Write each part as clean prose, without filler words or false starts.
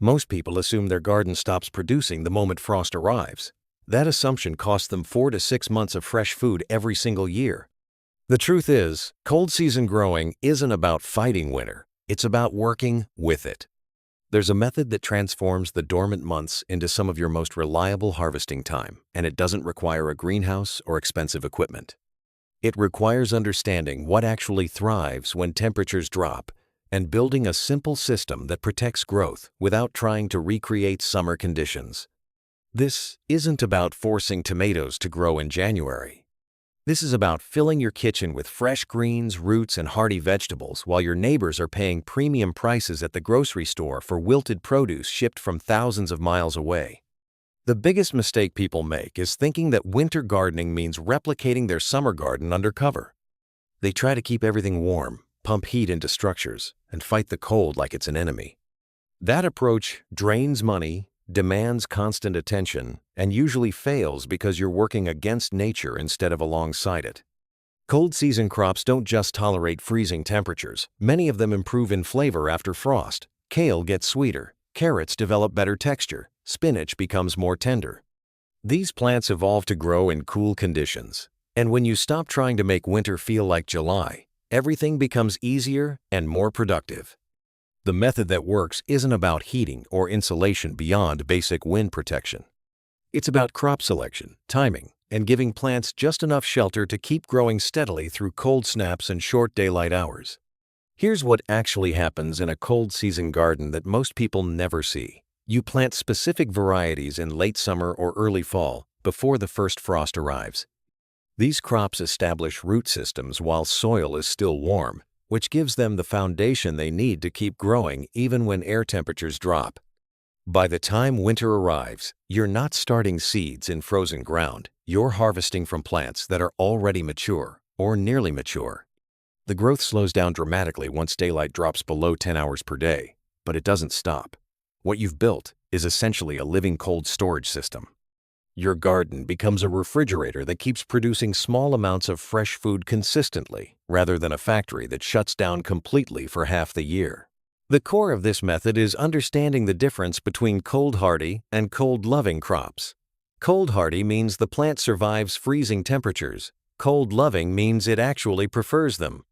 Most people assume their garden stops producing the moment frost arrives. That assumption costs them 4 to 6 months of fresh food every single year. The truth is, cold season growing isn't about fighting winter. It's about working with it. There's a method that transforms the dormant months into some of your most reliable harvesting time, and it doesn't require a greenhouse or expensive equipment. It requires understanding what actually thrives when temperatures drop and building a simple system that protects growth without trying to recreate summer conditions. This isn't about forcing tomatoes to grow in January. This is about filling your kitchen with fresh greens, roots, and hearty vegetables while your neighbors are paying premium prices at the grocery store for wilted produce shipped from thousands of miles away. The biggest mistake people make is thinking that winter gardening means replicating their summer garden undercover. They try to keep everything warm, pump heat into structures, and fight the cold like it's an enemy. That approach drains money, demands constant attention, and usually fails because you're working against nature instead of alongside it. Cold season crops don't just tolerate freezing temperatures. Many of them improve in flavor after frost. Kale gets sweeter, carrots develop better texture, spinach becomes more tender. These plants evolve to grow in cool conditions. And when you stop trying to make winter feel like July, everything becomes easier and more productive. The method that works isn't about heating or insulation beyond basic wind protection. It's about crop selection, timing, and giving plants just enough shelter to keep growing steadily through cold snaps and short daylight hours. Here's what actually happens in a cold season garden that most people never see. You plant specific varieties in late summer or early fall before the first frost arrives. These crops establish root systems while soil is still warm, which gives them the foundation they need to keep growing even when air temperatures drop. By the time winter arrives, you're not starting seeds in frozen ground. You're harvesting from plants that are already mature or nearly mature. The growth slows down dramatically once daylight drops below 10 hours per day, but it doesn't stop. What you've built is essentially a living cold storage system. Your garden becomes a refrigerator that keeps producing small amounts of fresh food consistently, rather than a factory that shuts down completely for half the year. The core of this method is understanding the difference between cold-hardy and cold-loving crops. Cold-hardy means the plant survives freezing temperatures. Cold-loving means it actually prefers them.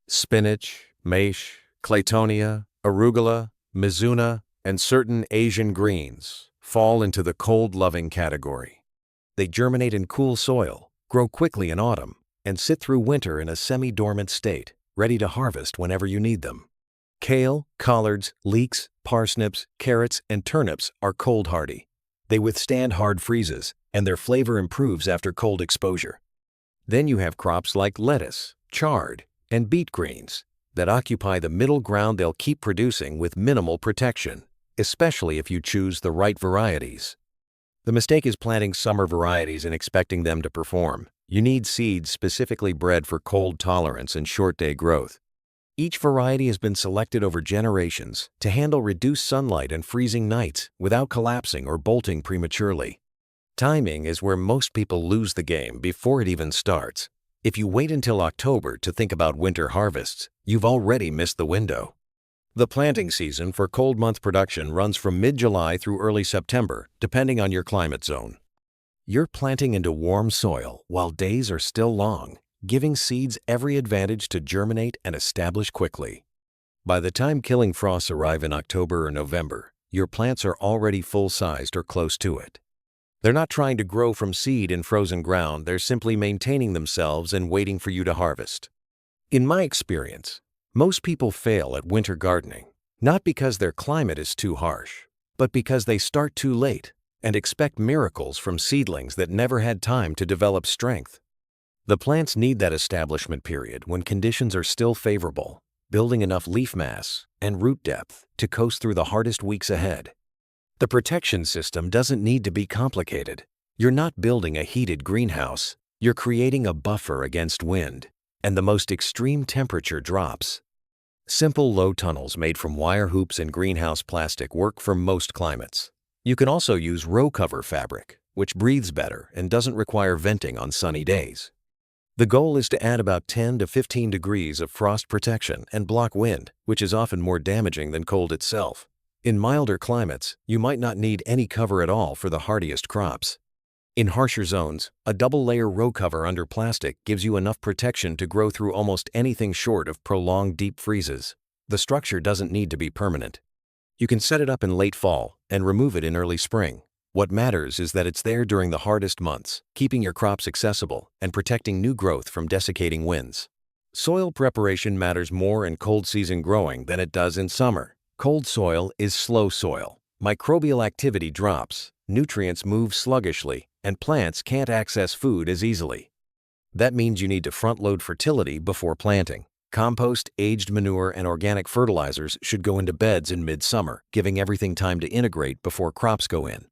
Spinach, maize, claytonia, arugula, mizuna, and certain Asian greens fall into the cold-loving category. They germinate in cool soil, grow quickly in autumn, and sit through winter in a semi-dormant state, ready to harvest whenever you need them. Kale, collards, leeks, parsnips, carrots, and turnips are cold-hardy. They withstand hard freezes, and their flavor improves after cold exposure. Then you have crops like lettuce, chard, and beet greens that occupy the middle ground. They'll keep producing with minimal protection, especially if you choose the right varieties. The mistake is planting summer varieties and expecting them to perform. You need seeds specifically bred for cold tolerance and short-day growth. Each variety has been selected over generations to handle reduced sunlight and freezing nights without collapsing or bolting prematurely. Timing is where most people lose the game before it even starts. If you wait until October to think about winter harvests, you've already missed the window. The planting season for cold month production runs from mid-July through early September, depending on your climate zone. You're planting into warm soil while days are still long, giving seeds every advantage to germinate and establish quickly. By the time killing frosts arrive in October or November, your plants are already full-sized or close to it. They're not trying to grow from seed in frozen ground. They're simply maintaining themselves and waiting for you to harvest. In my experience, most people fail at winter gardening, not because their climate is too harsh, but because they start too late and expect miracles from seedlings that never had time to develop strength. The plants need that establishment period when conditions are still favorable, building enough leaf mass and root depth to coast through the hardest weeks ahead. The protection system doesn't need to be complicated. You're not building a heated greenhouse. You're creating a buffer against wind and the most extreme temperature drops. Simple low tunnels made from wire hoops and greenhouse plastic work for most climates. You can also use row cover fabric, which breathes better and doesn't require venting on sunny days. The goal is to add about 10 to 15 degrees of frost protection and block wind, which is often more damaging than cold itself. In milder climates, you might not need any cover at all for the hardiest crops. In harsher zones, a double-layer row cover under plastic gives you enough protection to grow through almost anything short of prolonged deep freezes. The structure doesn't need to be permanent. You can set it up in late fall and remove it in early spring. What matters is that it's there during the hardest months, keeping your crops accessible and protecting new growth from desiccating winds. Soil preparation matters more in cold season growing than it does in summer. Cold soil is slow soil. Microbial activity drops, nutrients move sluggishly, and plants can't access food as easily. That means you need to front-load fertility before planting. Compost, aged manure, and organic fertilizers should go into beds in midsummer, giving everything time to integrate before crops go in.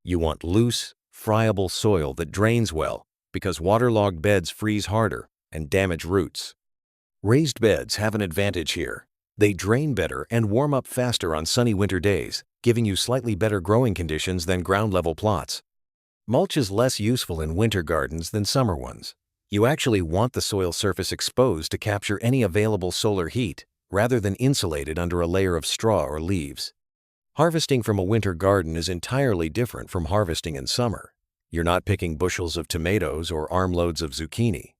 You want loose, friable soil that drains well, because waterlogged beds freeze harder and damage roots. Raised beds have an advantage here. They drain better and warm up faster on sunny winter days, giving you slightly better growing conditions than ground-level plots. Mulch is less useful in winter gardens than summer ones. You actually want the soil surface exposed to capture any available solar heat, rather than insulated under a layer of straw or leaves. Harvesting from a winter garden is entirely different from harvesting in summer. You're not picking bushels of tomatoes or armloads of zucchini.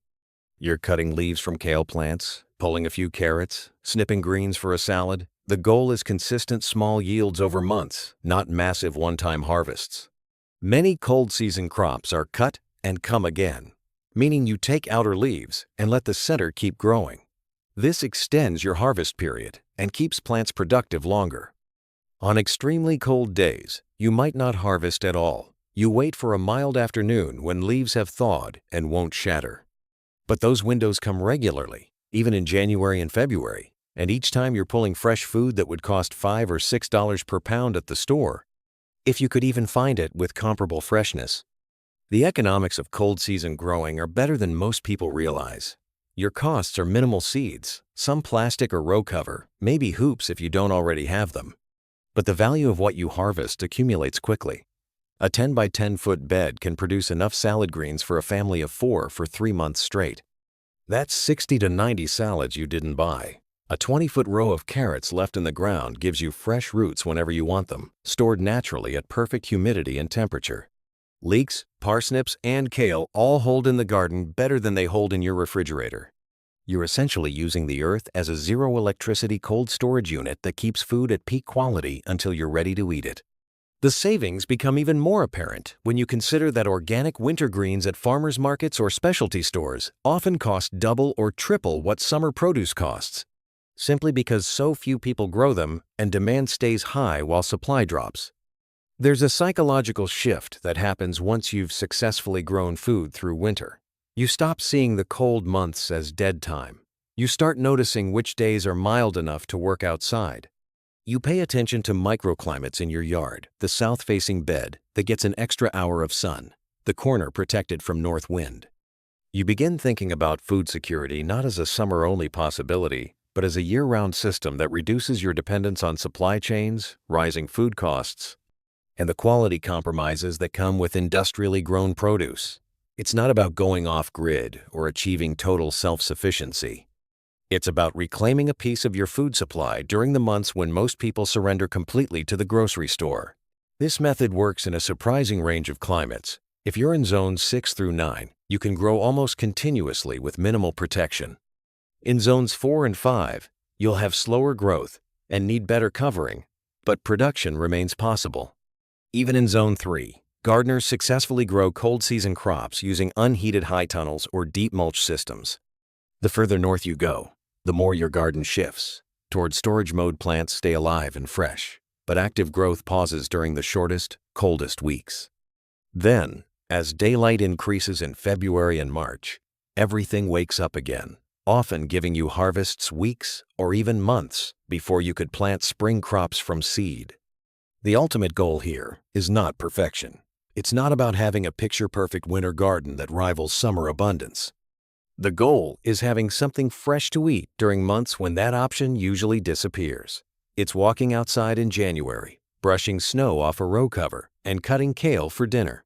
You're cutting leaves from kale plants, pulling a few carrots, snipping greens for a salad. The goal is consistent small yields over months, not massive one-time harvests. Many cold season crops are cut and come again, meaning you take outer leaves and let the center keep growing. This extends your harvest period and keeps plants productive longer. On extremely cold days, you might not harvest at all. You wait for a mild afternoon when leaves have thawed and won't shatter. But those windows come regularly, even in January and February, and each time you're pulling fresh food that would cost $5 or $6 per pound at the store, if you could even find it with comparable freshness. The economics of cold season growing are better than most people realize. Your costs are minimal seeds, some plastic or row cover, maybe hoops if you don't already have them. But the value of what you harvest accumulates quickly. A 10 by 10 foot bed can produce enough salad greens for a family of 4 for 3 months straight. That's 60 to 90 salads you didn't buy. A 20-foot row of carrots left in the ground gives you fresh roots whenever you want them, stored naturally at perfect humidity and temperature. Leeks, parsnips, and kale all hold in the garden better than they hold in your refrigerator. You're essentially using the earth as a zero-electricity cold storage unit that keeps food at peak quality until you're ready to eat it. The savings become even more apparent when you consider that organic winter greens at farmers markets or specialty stores often cost double or triple what summer produce costs, simply because so few people grow them and demand stays high while supply drops. There's a psychological shift that happens once you've successfully grown food through winter. You stop seeing the cold months as dead time. You start noticing which days are mild enough to work outside. You pay attention to microclimates in your yard, the south-facing bed that gets an extra hour of sun, the corner protected from north wind. You begin thinking about food security not as a summer-only possibility, but as a year-round system that reduces your dependence on supply chains, rising food costs, and the quality compromises that come with industrially grown produce. It's not about going off-grid or achieving total self-sufficiency. It's about reclaiming a piece of your food supply during the months when most people surrender completely to the grocery store. This method works in a surprising range of climates. If you're in zones 6 through 9, you can grow almost continuously with minimal protection. In zones 4 and 5, you'll have slower growth and need better covering, but production remains possible. Even in zone 3, gardeners successfully grow cold season crops using unheated high tunnels or deep mulch systems. The further north you go, the more your garden shifts. Toward storage mode, plants stay alive and fresh, but active growth pauses during the shortest, coldest weeks. Then, as daylight increases in February and March, everything wakes up again, often giving you harvests weeks or even months before you could plant spring crops from seed. The ultimate goal here is not perfection. It's not about having a picture-perfect winter garden that rivals summer abundance. The goal is having something fresh to eat during months when that option usually disappears. It's walking outside in January, brushing snow off a row cover, and cutting kale for dinner.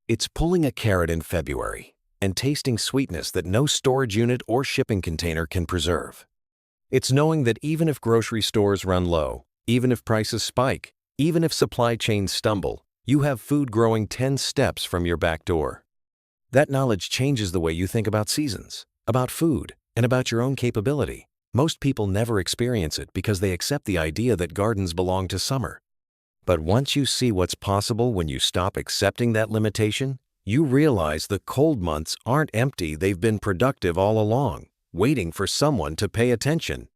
It's pulling a carrot in February and tasting sweetness that no storage unit or shipping container can preserve. It's knowing that even if grocery stores run low, Even if prices spike, even if supply chains stumble, you have food growing 10 steps from your back door. That knowledge changes the way you think about seasons, about food, and about your own capability. Most people never experience it because they accept the idea that gardens belong to summer. But once you see what's possible when you stop accepting that limitation, you realize the cold months aren't empty, they've been productive all along, waiting for someone to pay attention.